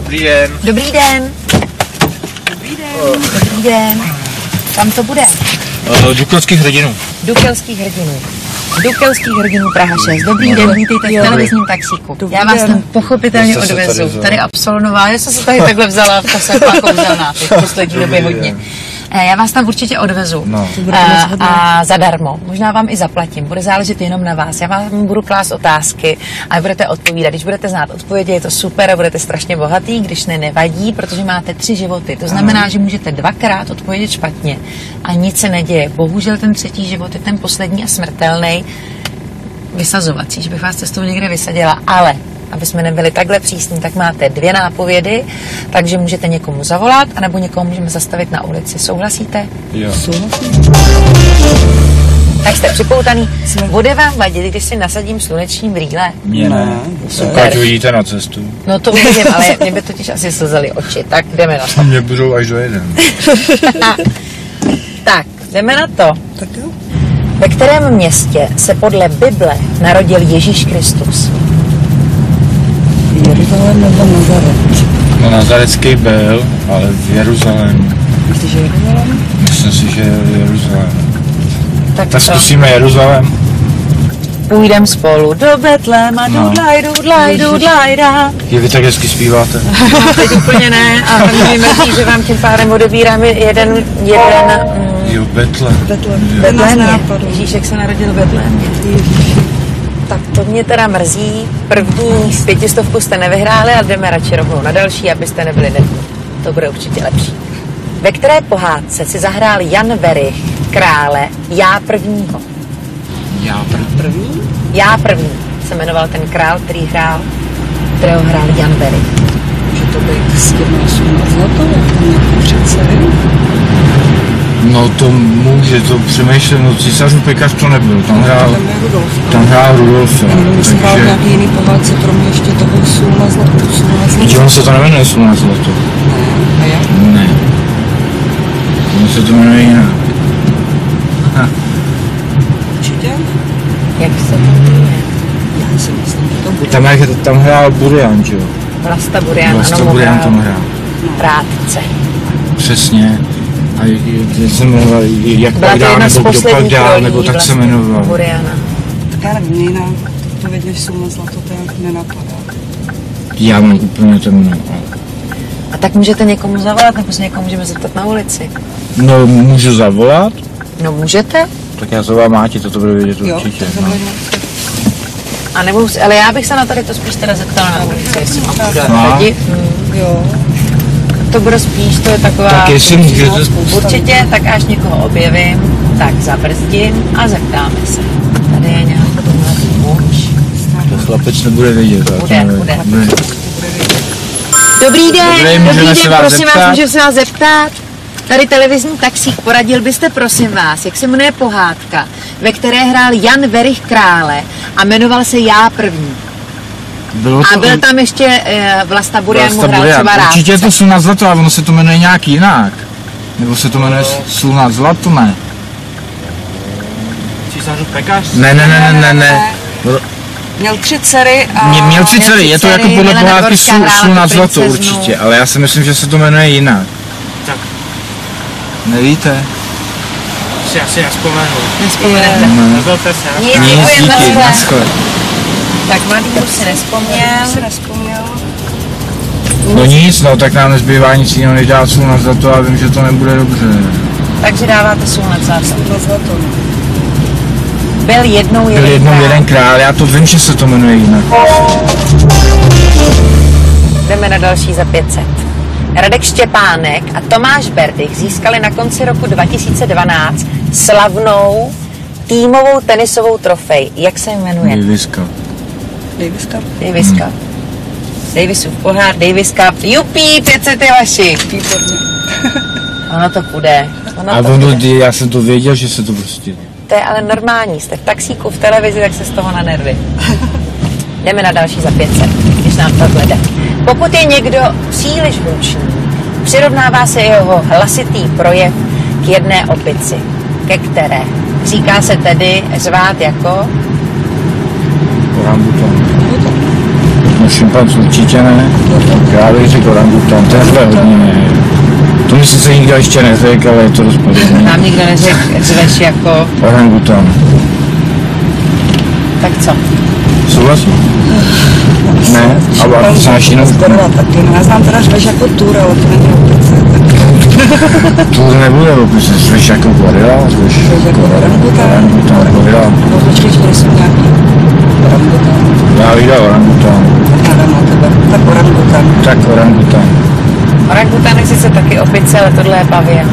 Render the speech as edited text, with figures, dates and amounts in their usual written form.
Dobrý den. Dobrý den. Dobrý den. Dobrý den. Kam to bude? Dukelských hrdinů. Dukelských hrdinů. Dukelských hrdinů Praha 6. Dobrý den, vítejte v televizním taxíku. Já vás tam pochopitelně odvezu. Tady absolvovala, já jsem se tady takhle vzala, to jsem taková kouzelná, teď v poslední době hodně. Já vás tam určitě odvezu a zadarmo. Možná vám i zaplatím, bude záležet jenom na vás. Já vám budu klást otázky a budete odpovídat. Když budete znát odpovědi, je to super a budete strašně bohatý, když ne, nevadí, protože máte 3 životy. To znamená, že můžete 2krát odpovědět špatně a nic se neděje. Bohužel ten 3. život je ten poslední a smrtelný, vysazovací, že bych vás cestou někde vysadila, ale aby jsme nebyli takhle přísní, tak máte 2 nápovědy, takže můžete někomu zavolat, anebo někomu můžeme zastavit na ulici. Souhlasíte? Jo. Tak jste připoutaný. Bude vám vadit, když si nasadím sluneční brýle? Mně ne. Super. Ať uvidíte na cestu. No to uvidím, ale mě by totiž asi slzaly oči. Tak jdeme na to. Mě budou až do 1. Tak, jdeme na to. Tak jo. Ve kterém městě se podle Bible narodil Ježíš Kristus? Jeruzalém nebo Nazaret? No Nazarecký byl, ale v Jeruzalému. Myslíš, že Jeruzalém? Myslím si, že Jeruzalém. Tak Tak co? zkusíme Jeruzalém. Půjdem spolu do Betléma, No. dudlaj, da. Je vy tak hezky zpíváte. Teď úplně ne a mě mrzí, že vám tím pádem odebírám jeden Jo, Betle. Betlém. Betlémě. Ježíšek se narodil v Betlémě. Tak to mě teda mrzí. První 500 jste nevyhráli, ale jdeme radši rovnou na další, abyste nebyli nední. To bude určitě lepší. Ve které pohádce si zahrál Jan Werich krále Já prvního? První? Já první se jmenoval ten král, kterého hrál Jan Werich. Že to být s tím 18 zlatou, nějaký přece. No to může, to přemýšlím, no Císařův pekař to nebyl, tam hrál Rudolf. Nevím, jestli hrál nějaký jiný pohádce, kromě ještě toho sůl na zlato. Takže on se to nemenuje Sůl na zlato. Ne, a jak? Ne. On se to jmenuje jinak. Určitě? Jak se to jmenuje? Já si myslím, že to bude. Tam hrál Burian, že jo? Vlasta Burian, Vlasta ano, Burian tam hrál. Rádce. Přesně. A jak se jmenoval, jak Byla pak to dál, jedna z nebo kdo pak posledních dál, rolí nebo tak se vlastně jmenoval. Buriana. Tak já nevím, mě jinak. To věděš, sůl na zlato, to jak nenapadá. Já mám úplně to jméno. A tak můžete někomu zavolat, nebo se někomu můžeme zeptat na ulici? No, můžu zavolat? No můžete? Tak já zavolám Máti, to bude vědět určitě. Jo, No. A nebo, ale já bych se na tady to spíš teda zeptala na ulici, jestli mám No. lidi. Jo. To bude spíš, to je taková... Tak jestli můžete... Určitě, tak až někoho objevím, tak zabrzdím a zeptáme se. Tady je nějaký mladý muž. To chlapec nebude vědět. Bude. Dobrý den, můžeme se vás prosím zeptat? vás, můžu se vás zeptat? Tady televizní taxík, poradil byste prosím vás, jak se jmenuje pohádka, ve které hrál Jan Werich krále a jmenoval se Já první. A byl tam ještě Vlasta Burian, mu hrál třeba Rádce. Určitě je to Sůl na zlato, ale ono se to jmenuje nějak jinak. Nebo se to jmenuje Sůl na zlato, ne? Císařův pekař? Ne. Měl 3 dcery a... Měl 3 dcery, je to jako podle Milena pohádky Dvorská Sůl hrála na tu zlato princeznu. určitě, ale já si myslím, že se to jmenuje jinak. Tak, Nevíte? si asi nespomenu. Nevzpomenete. Nezlobte se. Nic, Nic, děkujeme, díky, naschle. naschle. Tak mladý muž si nespomněl. si nespomněl. No nic, no tak nám nezbývá nic jiného, než dát Sůl na zlato a vím, že to nebude dobře. Takže dáváte Sůl na zlato. Na zlato. Byl jednou Byl jednou král. jeden král, já to vím, že se to jmenuje jinak. Jdeme na další za 500. Radek Štěpánek a Tomáš Berdych získali na konci roku 2012 slavnou týmovou tenisovou trofej. Jak se jmenuje? Davis Cup. Davis Cup. Davis Cup. Davisův pohár, Davis Cup. Jupí, 500 je vaši. Výborně. Ono to půjde. A ono, já jsem to věděl, že se to prostě... To je ale normální. Jste v taxíku, v televizi, tak se z toho na nervy. Jdeme na další za 500, když nám takhle jde. Pokud je někdo příliš hlučný, přirovnává se jeho hlasitý projev k jedné opici. Ke které? Říká se tedy řvát jako... Orangutan. No šimpanz určitě ne. Já bych řekl orangutan, to je hodně. To mi sice nikdo ještě neřekl, ale je to dost podobné. Nám nikdo neřekl, řveš jako... Orangutan. Tak co? Souhlasím? Ne, ale znáš jinou. Zdarila taky, no já znám teda řveš jako tur, ale to není opice. Tur nebude opice, řveš jako gorila, řveš jako orangutan. Orangutan, gorila. No počkej, že nejsou nějaký orangutan. Já viděl orangutan. Já dám na tebe. Tak orangutan. Tak orangutan. Orangutan je sice taky opice, ale tohle je pavian.